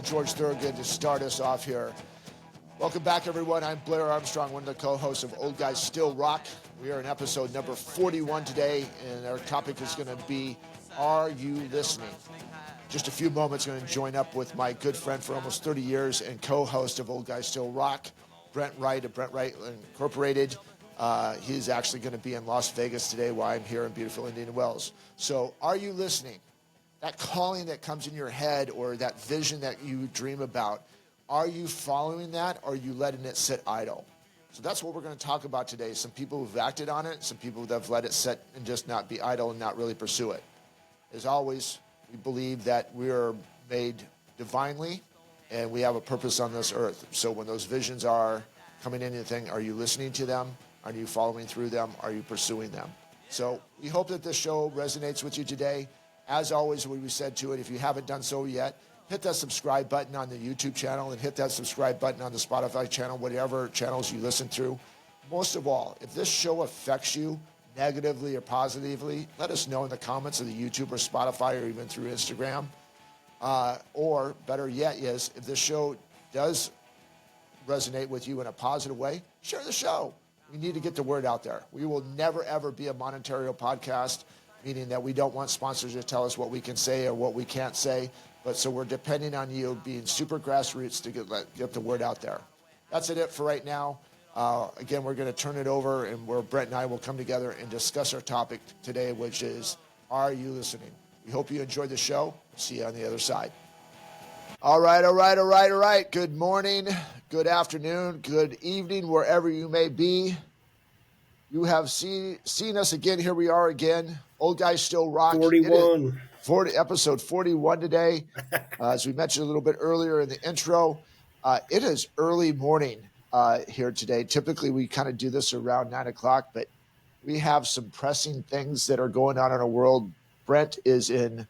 George Thorogood to start us off here. Welcome back, everyone. I'm Blair Armstrong, one of the co-hosts of Old Guys Still Rock. We are in episode number 41 today, and our topic is going to be, Are You Listening? Just a few moments, I'm going to join up with my good friend for almost 30 years and co-host of Old Guys Still Rock, Brent Wright of Brent Wright Incorporated. He's actually going to be in Las Vegas today while I'm here in beautiful Indian Wells. So are you listening? That calling that comes in your head or that vision that you dream about, are you following that or are you letting it sit idle? So that's what we're going to talk about today. Some people who've acted on it, some people that have let it sit and just not be idle and not really pursue it. As always, we believe that we are made divinely and we have a purpose on this earth. So when those visions are coming into the thing, are you listening to them? Are you following through them? Are you pursuing them? So we hope that this show resonates with you today. As always, we said to it, if you haven't done so yet, hit that subscribe button on the YouTube channel and hit that subscribe button on the Spotify channel, whatever channels you listen through. Most of all, if this show affects you negatively or positively, let us know in the comments of the YouTube or Spotify or even through Instagram. Or better yet is, if this show does resonate with you in a positive way, share the show. We need to get the word out there. We will never, ever be a monetary podcast, meaning that we don't want sponsors to tell us what we can say or what we can't say. But so we're depending on you being super grassroots to get the word out there. That's it for right now. Again, we're going to turn it over and where Brent and I will come together and discuss our topic today, which is, are you listening? We hope you enjoyed the show. See you on the other side. All right. Good morning, good afternoon, good evening, wherever you may be. You have seen us again. Here we are again. Old Guys Still Rock. 41. Episode 41 today. As we mentioned a little bit earlier in the intro, it is early morning here today. Typically, we kind of do this around 9 o'clock, but we have some pressing things that are going on in our world. Brent is in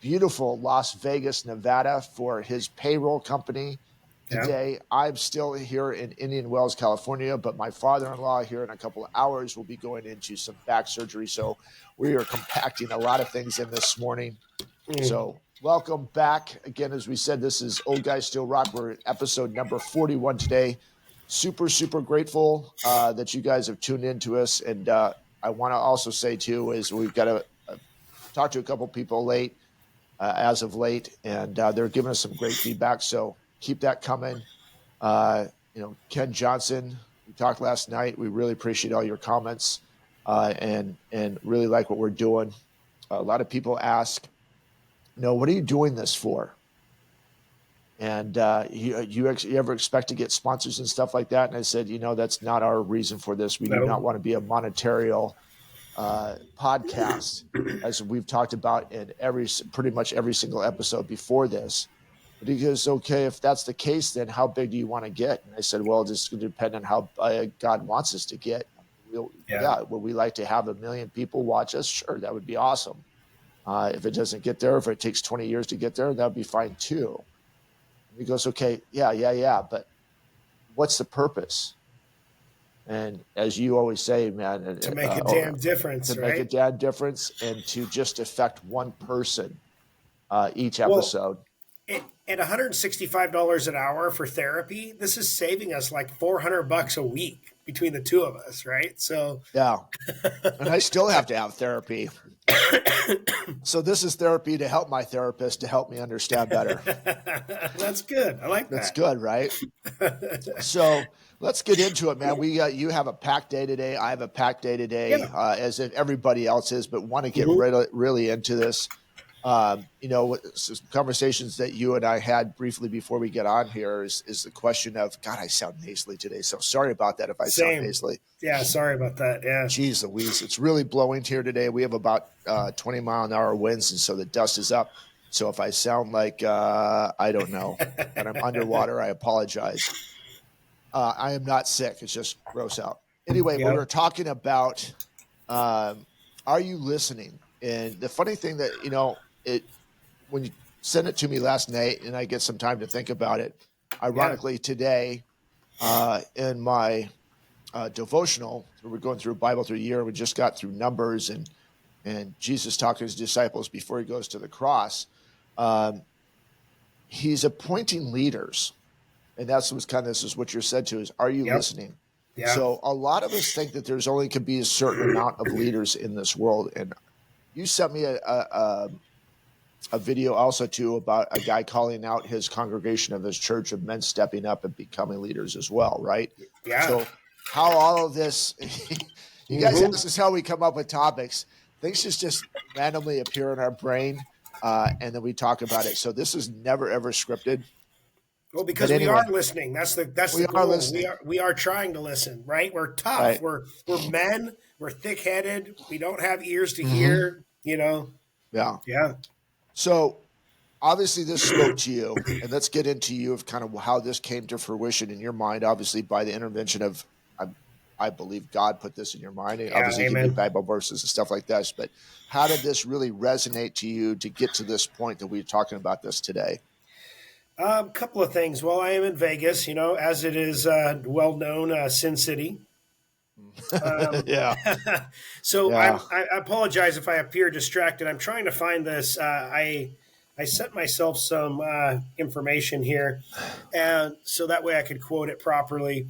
beautiful Las Vegas, Nevada for his payroll company today. Yeah. I'm still here in Indian Wells, California, but my father-in-law here in a couple of hours will be going into some back surgery. So we are compacting a lot of things in this morning. So welcome back. Again, as we said, this is Old Guys Still Rock. We're at episode number 41 today. Super, super grateful that you guys have tuned in to us. And I want to also say, too, is we've got to talk to a couple people as of late, and they're giving us some great feedback. So keep that coming. Ken Johnson, we talked last night. We really appreciate all your comments and really like what we're doing. A lot of people ask, what are you doing this for? And you ever expect to get sponsors and stuff like that? And I said, that's not our reason for this. We do not want to be a monetarial podcast, as we've talked about in pretty much every single episode before this. But he goes, okay, if that's the case, then how big do you want to get? And I said, well, it's going to depend on how God wants us to get. Would we like to have 1 million people watch us? Sure, that would be awesome. If it doesn't get there, if it takes 20 years to get there, that would be fine too. And he goes, okay, yeah, but what's the purpose? And as you always say, man, to make a damn difference, to make a damn difference and to just affect one person each episode. At $165 an hour for therapy, this is saving us like $400 a week between the two of us, right? So yeah, and I still have to have therapy. So this is therapy to help my therapist to help me understand better. That's good. I like that. That's good, right? So let's get into it, man. You have a packed day today. I have a packed day today, as if everybody else is, but want to get really into this. Some conversations that you and I had briefly before we get on here is the question of, God, I sound nasally today. So sorry about that if I sound nasally. Yeah, sorry about that. Yeah. Jeez Louise, it's really blowing here today. We have about 20 mile an hour winds, and so the dust is up. So if I sound like, I don't know, and I'm underwater, I apologize. I am not sick. It's just gross out. Anyway, we were talking about, are you listening? And the funny thing that, when you sent it to me last night and I get some time to think about it, ironically today in my devotional, we're going through Bible through the year. We just got through Numbers and Jesus talking to his disciples before he goes to the cross. he's appointing leaders. And that's what's kind of, this is what you're said to is, are you Yep. listening? Yeah. So a lot of us think that there's only can be a certain amount of leaders in this world. And you sent me a video also too about a guy calling out his congregation of his church of men stepping up and becoming leaders as well, right? Yeah. So how all of this, you guys, this is how we come up with topics. Things just randomly appear in our brain, and then we talk about it. So this is never ever scripted. Well, because anyway, we are listening. That's the goal. Listening. We are trying to listen, right? We're tough. Right. We're men. We're thick-headed. We don't have ears to hear, you know. Yeah. Yeah. So obviously this spoke to you, and let's get into you of kind of how this came to fruition in your mind, obviously by the intervention of, I believe God put this in your mind, and obviously give you Bible verses and stuff like this, but how did this really resonate to you to get to this point that we're talking about this today? A couple of things. Well, I am in Vegas, you know, as it is well known, Sin City. Yeah. So yeah. I apologize if I appear distracted. I'm trying to find this. I sent myself some information here, and so that way I could quote it properly.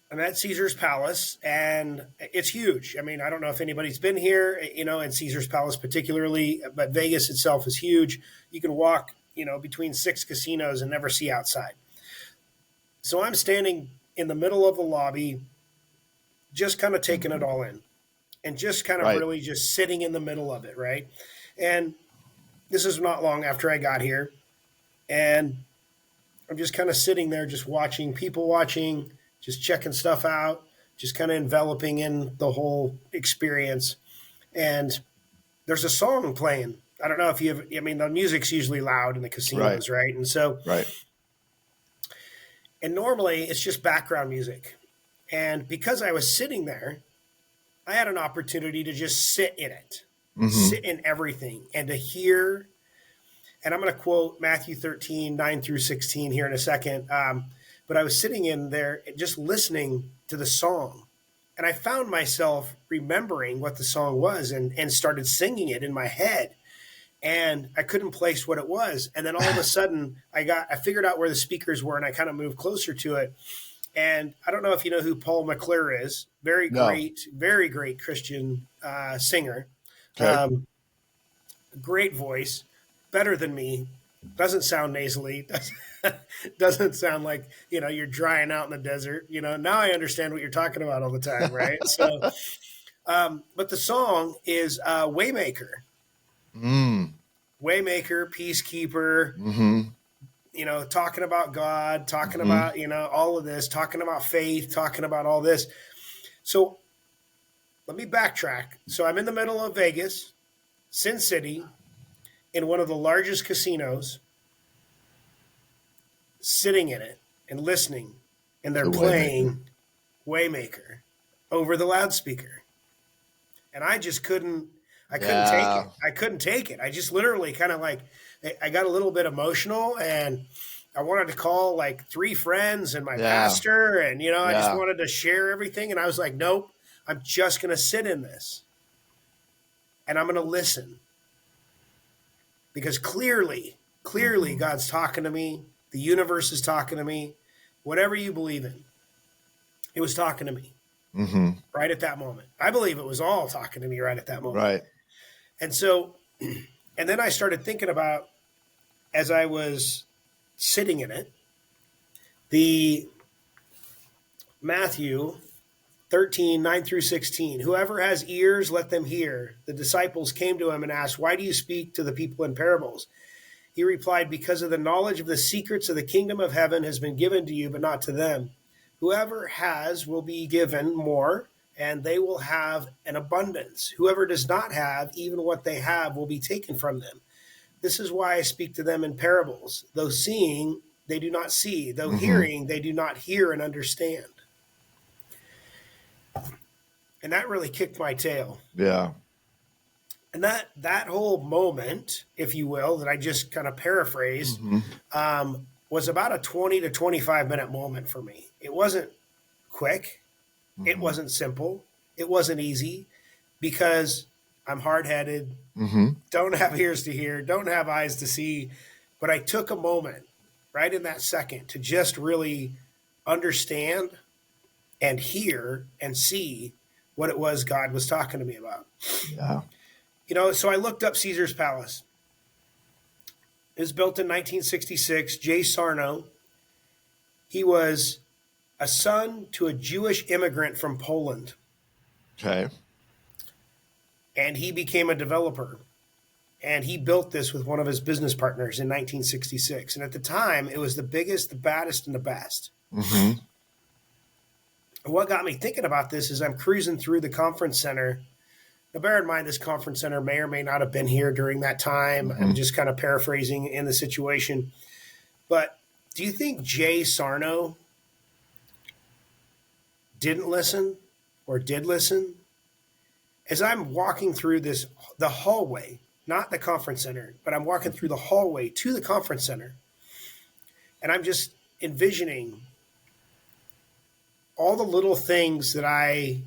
I'm at Caesar's Palace, and it's huge. I mean, I don't know if anybody's been here, you know, in Caesar's Palace particularly, but Vegas itself is huge. You can walk, you know, between 6 casinos and never see outside. So I'm standing in the middle of the lobby, just kind of taking it all in, and just kind of really just sitting in the middle of it, right? And this is not long after I got here, and I'm just kind of sitting there, just watching, people watching, just checking stuff out, just kind of enveloping in the whole experience. And there's a song playing. I don't know if I mean, the music's usually loud in the casinos, right? And so, and normally it's just background music. And because I was sitting there, I had an opportunity to just sit in it, sit in everything, and to hear. And I'm going to quote Matthew 13, 9 through 16 here in a second. But I was sitting in there just listening to the song, and I found myself remembering what the song was and started singing it in my head, and I couldn't place what it was. And then all of a sudden I figured out where the speakers were, and I kind of moved closer to it. And I don't know if you know who Paul McClure is. Very great Christian singer. Okay. Great voice, better than me. Doesn't sound nasally. Doesn't sound like, you know, you're drying out in the desert. You know, now I understand what you're talking about all the time, right? So, but the song is Waymaker. Waymaker, Peacekeeper, you know, talking about God, talking about, you know, all of this, talking about faith, talking about all this. So let me backtrack. So I'm in the middle of Vegas, Sin City, in one of the largest casinos, sitting in it and listening, and they're playing Waymaker over the loudspeaker. And I just couldn't take it. I couldn't take it. I just literally kind of like, I got a little bit emotional, and I wanted to call like 3 friends and my pastor, and, you know, I just wanted to share everything. And I was like, nope, I'm just going to sit in this, and I'm going to listen, because clearly God's talking to me. The universe is talking to me. Whatever you believe in, it was talking to me right at that moment. I believe it was all talking to me right at that moment. Right. And so, and then I started thinking about, as I was sitting in it, the Matthew 13, 9 through 16. Whoever has ears, let them hear. The disciples came to him and asked, why do you speak to the people in parables? He replied, because of the knowledge of the secrets of the kingdom of heaven has been given to you, but not to them. Whoever has will be given more, and they will have an abundance. Whoever does not have, even what they have will be taken from them. This is why I speak to them in parables. Though seeing, they do not see. Though hearing, they do not hear and understand. And that really kicked my tail. Yeah. And that whole moment, if you will, that I just kind of paraphrased, was about a 20 to 25 minute moment for me. It wasn't quick. It wasn't simple. It wasn't easy, because I'm hard-headed, don't have ears to hear, don't have eyes to see. But I took a moment right in that second to just really understand and hear and see what it was God was talking to me about. Yeah. So I looked up Caesar's Palace. It was built in 1966. Jay Sarno, he was a son to a Jewish immigrant from Poland. Okay. And he became a developer. And he built this with one of his business partners in 1966. And at the time, it was the biggest, the baddest, and the best. And what got me thinking about this is I'm cruising through the conference center. Now, bear in mind, this conference center may or may not have been here during that time. I'm just kind of paraphrasing in the situation. But do you think Jay Sarno didn't listen or did listen? As I'm walking through the hallway, not the conference center, but I'm walking through the hallway to the conference center, and I'm just envisioning all the little things that I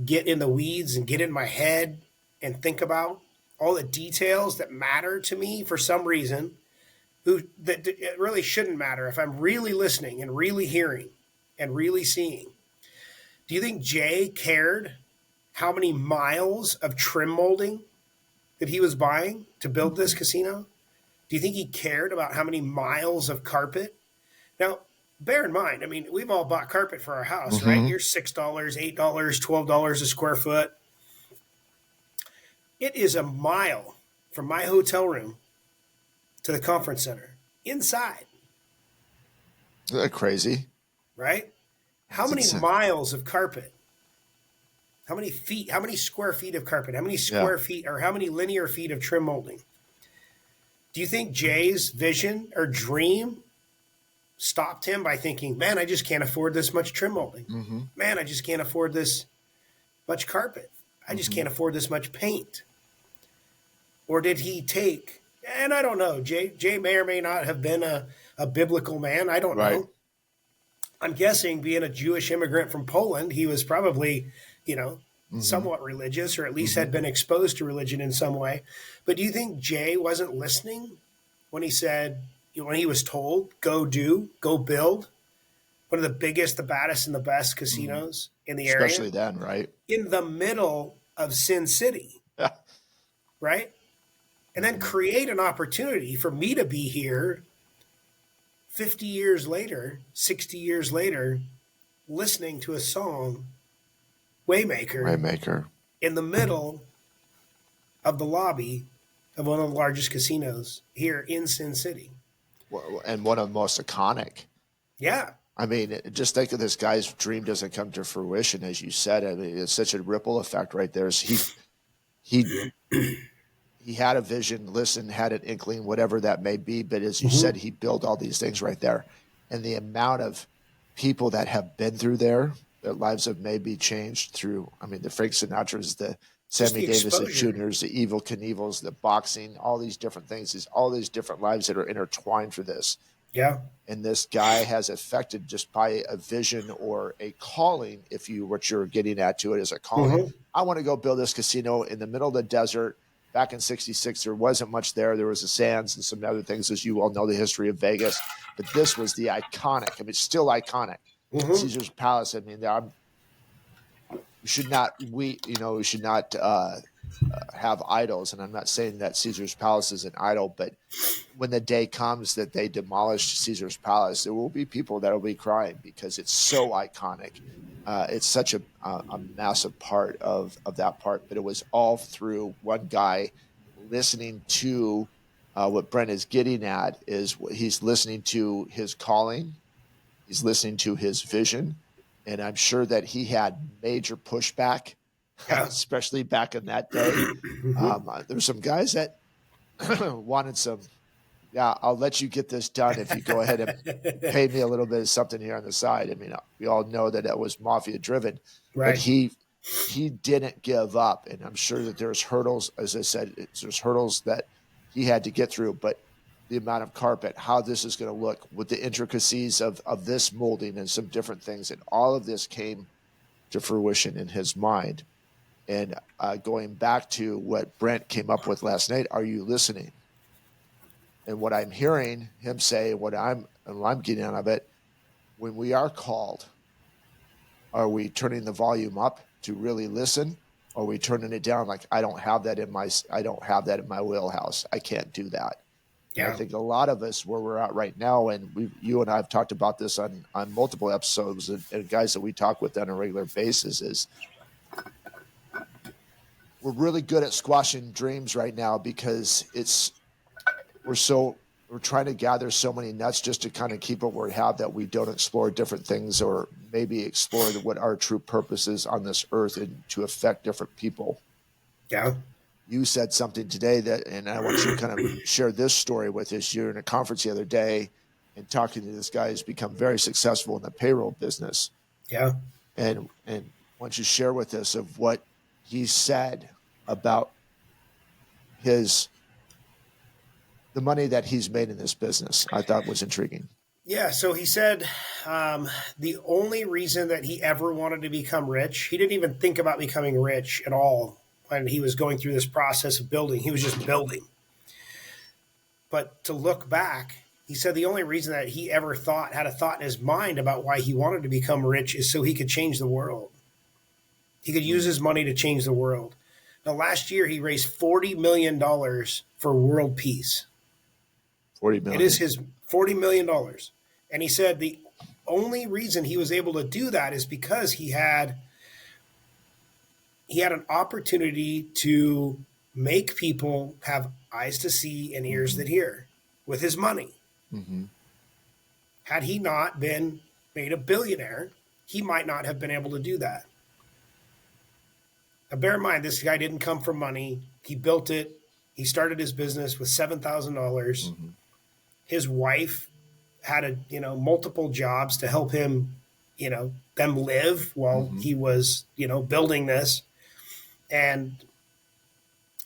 get in the weeds and get in my head and think about, all the details that matter to me for some reason, that it really shouldn't matter if I'm really listening and really hearing and really seeing. Do you think Jay cared how many miles of trim molding that he was buying to build this casino? Do you think he cared about how many miles of carpet? Now, bear in mind, I mean, we've all bought carpet for our house, right? You're $6, $8, $12 a square foot. It is a mile from my hotel room to the conference center inside. Isn't that crazy? Right? How many miles of carpet? How many feet? How many square feet of carpet? How many square feet or how many linear feet of trim molding? Do you think Jay's vision or dream stopped him by thinking, man, I just can't afford this much trim molding. Man, I just can't afford this much carpet. I just can't afford this much paint. Or did he take, and I don't know, Jay may or may not have been a biblical man. I don't know. I'm guessing being a Jewish immigrant from Poland, he was probably, somewhat religious, or at least had been exposed to religion in some way. But do you think Jay wasn't listening when he said, when he was told, go build one of the biggest, the baddest, and the best casinos in the area? Especially then, right? In the middle of Sin City. Yeah. Right? And then create an opportunity for me to be here 50 years later, 60 years later, listening to a song, Waymaker, in the middle of the lobby of one of the largest casinos here in Sin City. And one of the most iconic. Yeah. I mean, just think of this guy's dream doesn't come to fruition, as you said. I mean, it's such a ripple effect right there. He had a vision, listened, had an inkling, whatever that may be. But as you said, he built all these things right there. And the amount of people that have been through there, their lives have maybe changed through, I mean, the Frank Sinatras, the Sammy Davis Jr.'s, the Evil Knievels, the boxing, all these different things, all these different lives that are intertwined for this. Yeah. And this guy has affected just by a vision or a calling, what you're getting at to it is a calling. I want to go build this casino in the middle of the desert. Back in 66, there wasn't much there. There was the sands and some other things, as you all know the history of Vegas. But this was the iconic. I mean, it's still iconic. Caesar's Palace. I mean, we should not have idols. And I'm not saying that Caesar's Palace is an idol, but when the day comes that they demolish Caesar's Palace, there will be people that will be crying because it's so iconic. It's such a massive part of that part, but it was all through one guy listening to what Brent is getting at is he's listening to his calling. He's listening to his vision. And I'm sure that he had major pushback, especially back in that day. There were some guys that wanted some, I'll let you get this done if you go ahead and pay me a little bit of something here on the side. I mean, we all know that was mafia driven, but he didn't give up. And I'm sure that there's hurdles, as I said, there's hurdles that he had to get through, but the amount of carpet, how this is going to look with the intricacies of this molding and some different things. And all of this came to fruition in his mind. And going back to what Brent came up with last night, are you listening? And what I'm hearing him say, what I'm getting out of it, when we are called, are we turning the volume up to really listen? Or are we turning it down like I don't have that in my wheelhouse. I can't do that. Yeah. And I think a lot of us where we're at right now, and you and I have talked about this on multiple episodes, and guys that we talk with on a regular basis, is we're really good at squashing dreams right now because we're trying to gather so many nuts just to kind of keep what we have, that we don't explore different things or maybe explore what our true purpose is on this earth and to affect different people. Yeah. You said something today and I want you to kind of share this story with us. You're in a conference the other day and talking to this guy who's become very successful in the payroll business. Yeah. And why don't you share with us of what he said about the money that he's made in this business. I thought was intriguing. Yeah. So he said the only reason that he ever wanted to become rich, he didn't even think about becoming rich at all when he was going through this process of building. He was just building. But to look back, he said the only reason that he ever had a thought in his mind about why he wanted to become rich is so he could change the world. He could use his money to change the world. Now, last year, he raised $40 million for world peace. $40 million. It is his $40 million. And he said the only reason he was able to do that is because he had an opportunity to make people have eyes to see and ears that hear with his money. Mm-hmm. Had he not been made a billionaire, he might not have been able to do that. Now, bear in mind, this guy didn't come from money. He built it. He started his business with $7,000. Mm-hmm. His wife had multiple jobs to help him, them live while he was, building this. And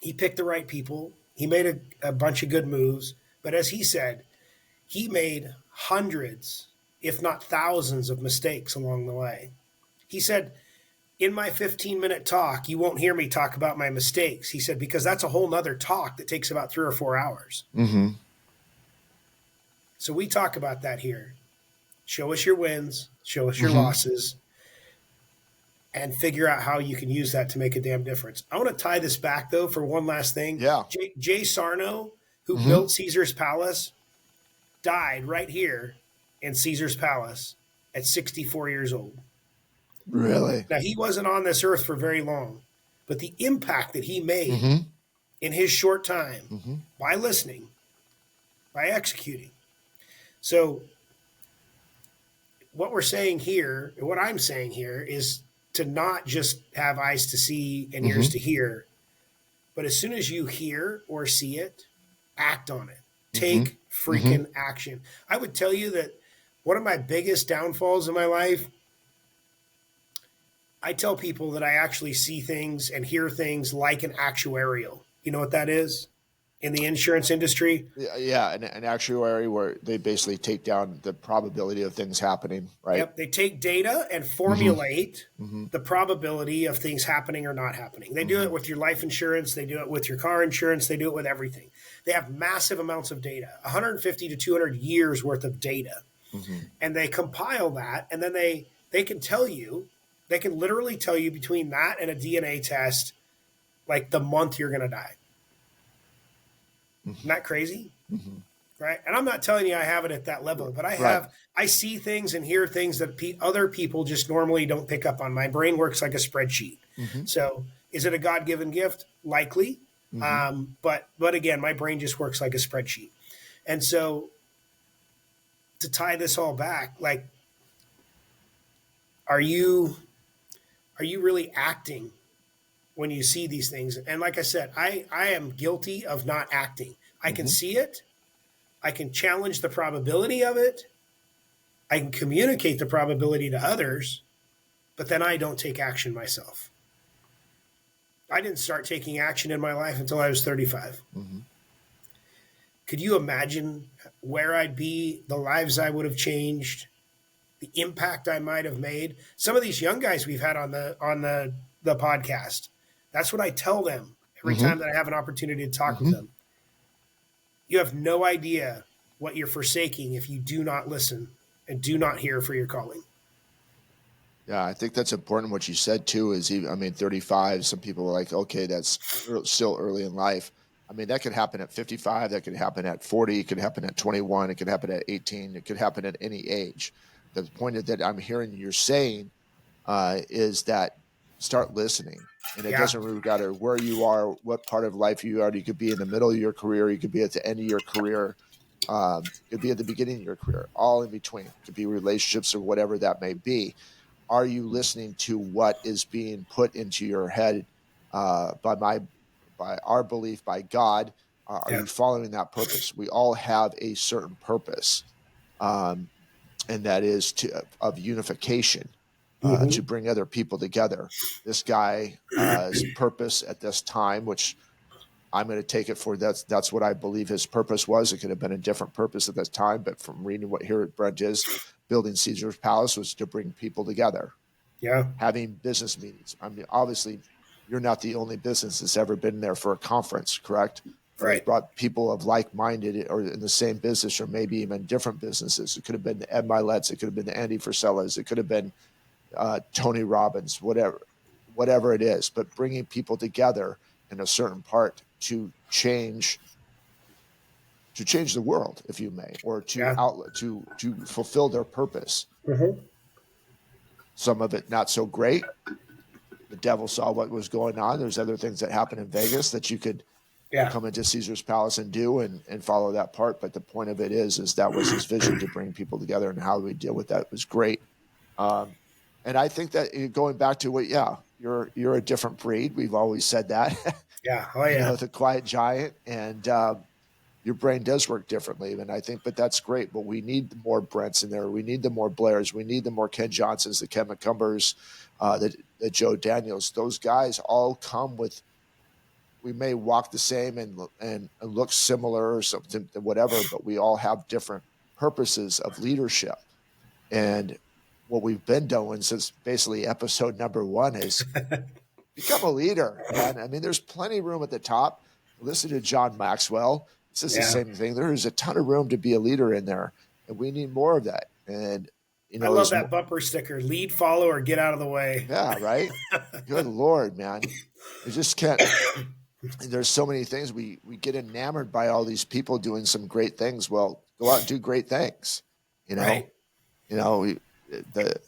he picked the right people. He made a bunch of good moves. But as he said, he made hundreds, if not thousands, of mistakes along the way. He said, in my 15-minute talk, you won't hear me talk about my mistakes. He said, because that's a whole nother talk that takes about 3 or 4 hours. Mm-hmm. So we talk about that here. Show us your wins, show us your losses, and figure out how you can use that to make a damn difference. I want to tie this back, though, for one last thing. Yeah. Jay Sarno, who built Caesar's Palace, died right here in Caesar's Palace at 64 years old. Really? Now, he wasn't on this earth for very long, but the impact that he made in his short time by listening, by executing. So what we're saying here, what I'm saying here, is to not just have eyes to see and ears to hear, but as soon as you hear or see it, act on it. Take freaking action. I would tell you that one of my biggest downfalls in my life, I tell people that I actually see things and hear things like an actuarial. You know what that is? In the insurance industry? Yeah, an actuary where they basically take down the probability of things happening, right? Yep, they take data and formulate the probability of things happening or not happening. They do it with your life insurance. They do it with your car insurance. They do it with everything. They have massive amounts of data, 150 to 200 years worth of data. And they compile that, and then they can tell you, they can literally tell you between that and a DNA test, like the month you're going to die. Isn't that crazy? Right? And I'm not telling you I have it at that level, but I see things and hear things that other people just normally don't pick up on. My brain works like a spreadsheet. So is it a God-given gift? Likely. But again, my brain just works like a spreadsheet. And so to tie this all back, like, are you really acting when you see these things? And like I said, I am guilty of not acting. I can see it. I can challenge the probability of it. I can communicate the probability to others, but then I don't take action myself. I didn't start taking action in my life until I was 35. Could you imagine where I'd be, the lives I would have changed, the impact I might have made? Some of these young guys we've had on the podcast, That's what I tell them every Mm-hmm. time that I have an opportunity to talk with Mm-hmm. them. You have no idea what you're forsaking if you do not listen and do not hear for your calling. Yeah, I think that's important. What you said too is, I mean, 35. Some people are like, okay, that's still early in life. I mean, that could happen at 55. That could happen at 40. It could happen at 21. It could happen at 18. It could happen at any age. The point that I'm hearing you're saying is that start listening, and it Yeah. doesn't really matter where you are, what part of life you are. You could be in the middle of your career. You could be at the end of your career. You could be at the beginning of your career. All in between. It could be relationships or whatever that may be. Are you listening to what is being put into your head by our belief by God? Are Yeah. you following that purpose? We all have a certain purpose, um, and that is of unification, to Mm-hmm. bring other people together. This guy's purpose at this time, which I'm going to take it for that's what I believe his purpose was. It could have been a different purpose at that time, but from reading what here at Brent is, building Caesar's Palace was to bring people together, Yeah. having business meetings. I mean, obviously, you're not the only business that's ever been there for a conference, correct? But it's Right. brought people of like-minded or in the same business or maybe even different businesses. It could have been the Ed Milet's. It could have been the Andy Frisellas. It could have been Tony Robbins, whatever it is. But bringing people together in a certain part to change the world, if you may, or to Yeah. outlet to fulfill their purpose. Mm-hmm. Some of it not so great. The devil saw what was going on. There's other things that happen in Vegas that you could Yeah. come into Caesar's Palace and do and follow that part. But the point of it is that was his vision to bring people together, and how we deal with that was great. Um, and I think that going back to what, yeah, you're a different breed. We've always said that, Yeah. Oh yeah. the quiet giant, and your brain does work differently. And I think, but that's great. But we need more Brents in there. We need the more Blairs. We need the more Ken Johnsons, the Ken McCumbers, the Joe Daniels. Those guys all come with. We may walk the same and look similar or something, whatever, but we all have different purposes of leadership. And what we've been doing since basically episode number 1 is become a leader, man. I mean, there's plenty of room at the top. Listen to John Maxwell. It's just the Yeah. same thing. There is a ton of room to be a leader in there, and we need more of that. And I love that bumper sticker: lead, follow, or get out of the way. yeah, right. Good Lord, man. You just can't. There's so many things we get enamored by all these people doing some great things. Well, go out and do great things. Right. The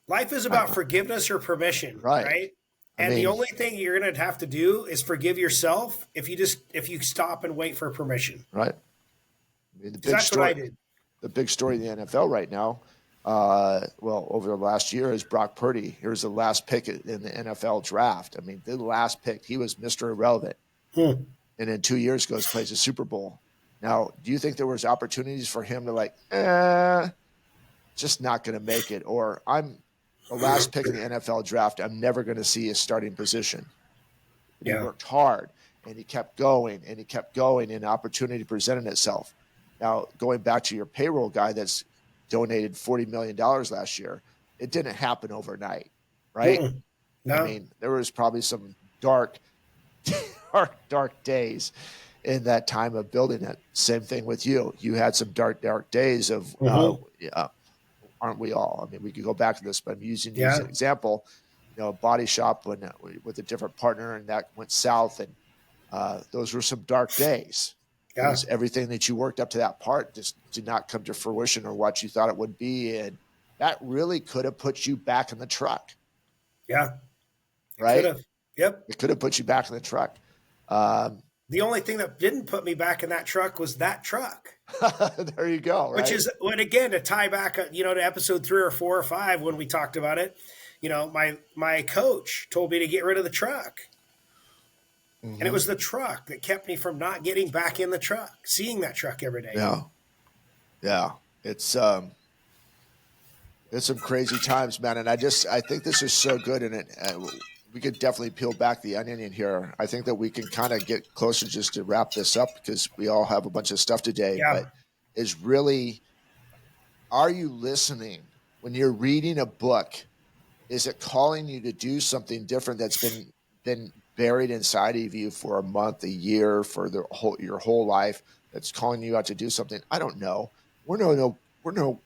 Life is about forgiveness or permission, right. right? I And the mean, only thing you're going to have to do is forgive yourself if you stop and wait for permission. right. I mean, That's what I did. the big story in the NFL right now, over the last year is Brock Purdy. Here's the last pick in the NFL draft. I mean, the last pick, he was Mr. Irrelevant. And in 2 years goes, plays a Super Bowl. Now, do you think there was opportunities for him to just not going to make it? Or I'm the last pick in the NFL draft. I'm never going to see a starting position. But he worked hard and he kept going and he kept going, and opportunity presented itself. Now, going back to your payroll guy that's donated $40 million last year, it didn't happen overnight, right? No. I mean, there was probably some dark days in that time of building it. Same thing with you. You had some dark days of, aren't we all? I mean, we could go back to this, but I'm using you as an example. Body shop with a different partner, and that went south, and those were some dark days. Yeah. Because everything that you worked up to that part just did not come to fruition or what you thought it would be, and that really could have put you back in the truck. Yeah. Right? Could have. Yep. It could have put you back in the truck. The only thing that didn't put me back in that truck was that truck. There you go. Right? Which is, when again, to tie back, to episode 3 or 4 or 5 when we talked about it. My coach told me to get rid of the truck. And it was the truck that kept me from not getting back in the truck, seeing that truck every day. Yeah. It's some crazy times, man. And I think this is so good. And we could definitely peel back the onion here. I think that we can kind of get closer just to wrap this up, because we all have a bunch of stuff today. Yeah. But is really, are you listening when you're reading a book? Is it calling you to do something different that's been buried inside of you for a month, a year, for your whole life that's calling you out to do something. I don't know. We're no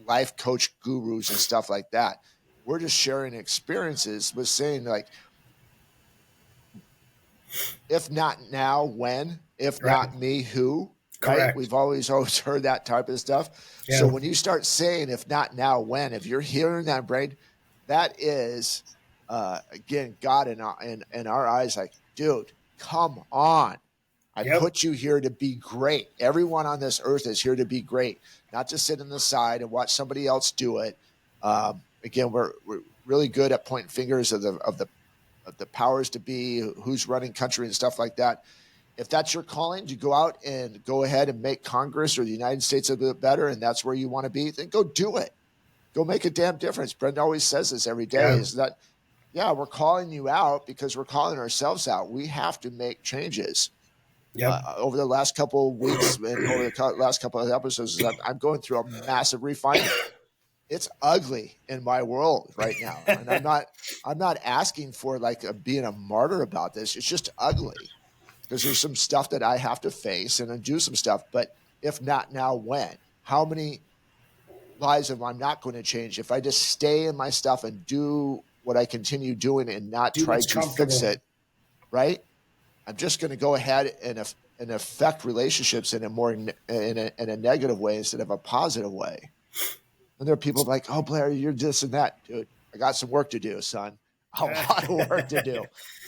life coach gurus and stuff like that. We're just sharing experiences with saying, like, if not now, when? If Right. not me, who? Right? Correct. We've always heard that type of stuff. Yeah. So when you start saying, if not now, when? If you're hearing that, brain, that is, again, God in our eyes, like, dude, come on. I Yep. put you here to be great. Everyone on this earth is here to be great, not to sit on the side and watch somebody else do it. Again, we're really good at pointing fingers of the powers to be, who's running country and stuff like that. If that's your calling to go out and go ahead and make Congress or the United States a bit better, and that's where you want to be, then go do it. Go make a damn difference. Brent always says this every day, Yeah. is that, yeah, we're calling you out because we're calling ourselves out. We have to make changes. Yep. Over the last couple of weeks and over the last couple of episodes, I'm going through a massive refinement. It's ugly in my world right now, and I'm not asking for being a martyr about this. It's just ugly because there's some stuff that I have to face and do some stuff. But if not now, when? How many lives am I not going to change if I just stay in my stuff and do what I continue doing and not Do try what's to fix comfortable. it? Right? I'm just going to go ahead and affect relationships in a negative way instead of a positive way. And there are people like, oh, Blair, you're this and that. Dude, I got some work to do, son. A lot of work to do.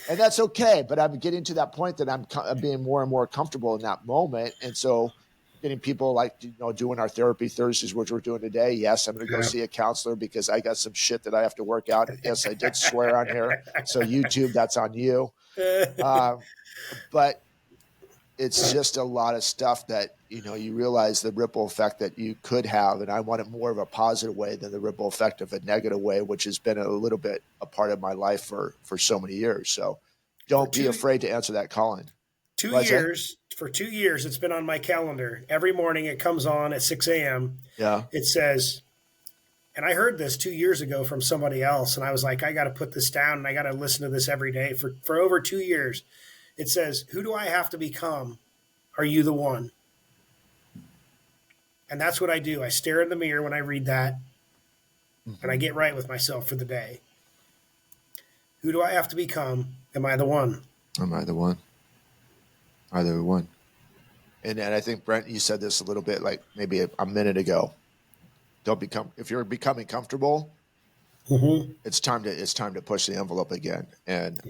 And that's okay. But I'm getting to that point that I'm being more and more comfortable in that moment. And so getting people like, doing our therapy Thursdays, which we're doing today. Yes, I'm going to go see a counselor because I got some shit that I have to work out. And yes, I did swear on here. So YouTube, that's on you. But it's just a lot of stuff that, you realize the ripple effect that you could have. And I want it more of a positive way than the ripple effect of a negative way, which has been a little bit a part of my life for so many years. So don't be afraid to answer that calling. 2 years, for 2 years, it's been on my calendar. Every morning it comes on at 6 a.m. Yeah. It says, and I heard this 2 years ago from somebody else, and I was like, I got to put this down and I got to listen to this every day. For over 2 years, it says, who do I have to become? Are you the one? And that's what I do. I stare in the mirror when I read that, and I get right with myself for the day. Who do I have to become? Am I the one? Am I the one? Are they the one? And I think, Brent, you said this a little bit, like maybe a minute ago. If you're becoming comfortable, it's time to push the envelope again. And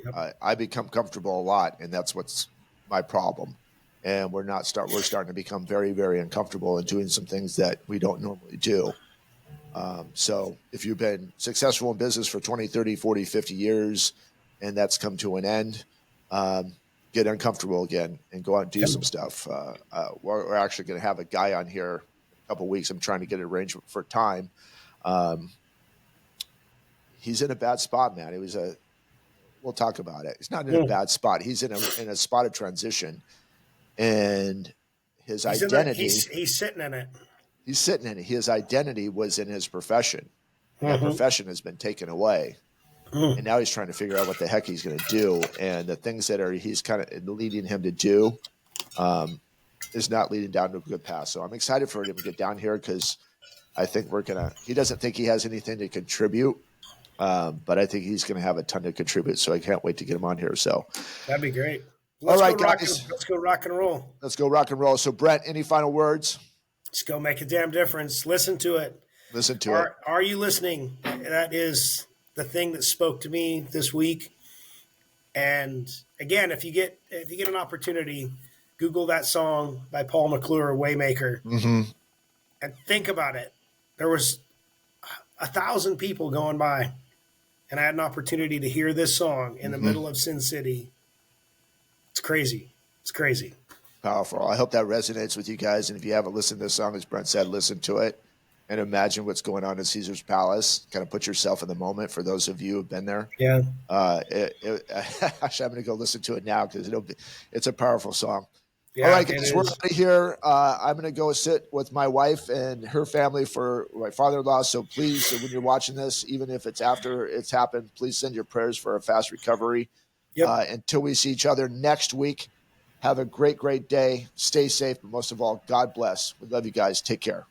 I become comfortable a lot, and that's what's my problem. And we're starting to become very, very uncomfortable and doing some things that we don't normally do. So if you've been successful in business for 20, 30, 40, 50 years, and that's come to an end, get uncomfortable again and go out and do some stuff. We're actually going to have a guy on here in a couple of weeks. I'm trying to get it arranged for time. He's in a bad spot, man. We'll talk about it. He's not in a bad spot. He's in a spot of transition. And his identity, he's sitting in it. He's sitting in it. His identity was in his profession. And that profession has been taken away. And now he's trying to figure out what the heck he's going to do. And the things that he's kind of leading him to do is not leading down to a good path. So I'm excited for him to get down here because I think he doesn't think he has anything to contribute. But I think he's going to have a ton to contribute. So I can't wait to get him on here. So that'd be great. All right, guys. Let's go rock and roll. Let's go rock and roll. So, Brent, any final words? Let's go make a damn difference. Listen to it. Are you listening? That is the thing that spoke to me this week. And again, if you get an opportunity, Google that song by Paul McClure, Waymaker, and think about it. There was 1,000 people going by, and I had an opportunity to hear this song in the middle of Sin City. It's crazy. It's crazy. Powerful. I hope that resonates with you guys. And if you haven't listened to this song, as Brent said, listen to it and imagine what's going on in Caesar's Palace. Kind of put yourself in the moment for those of you who've been there. Yeah. Actually, I'm going to go listen to it now because it's a powerful song. Yeah, all right, guys, we're out of here. I'm going to go sit with my wife and her family for my father-in-law. So please, when you're watching this, even if it's after it's happened, please send your prayers for a fast recovery. Yep. Until we see each other next week, have a great, great day. Stay safe, but most of all, God bless. We love you guys. Take care.